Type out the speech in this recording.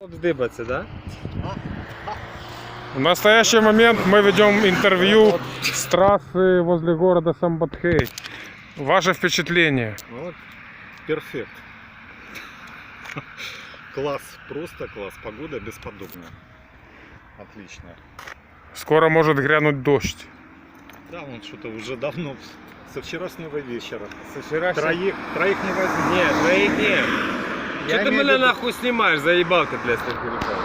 Вдыбаться, да? В настоящий момент мы ведем интервью с трассы возле города Самбатхей. Ваше впечатление? Вот, перфект. Класс, просто класс. Погода бесподобная. Отлично. Скоро может грянуть дождь. Да, он что-то уже давно, со вчерашнего вечера. Со вчерашнего... Троих не возьму. Нет, троих нет. Я Что ты имею в меня виду- нахуй снимаешь, заебал ты для Станкирюка?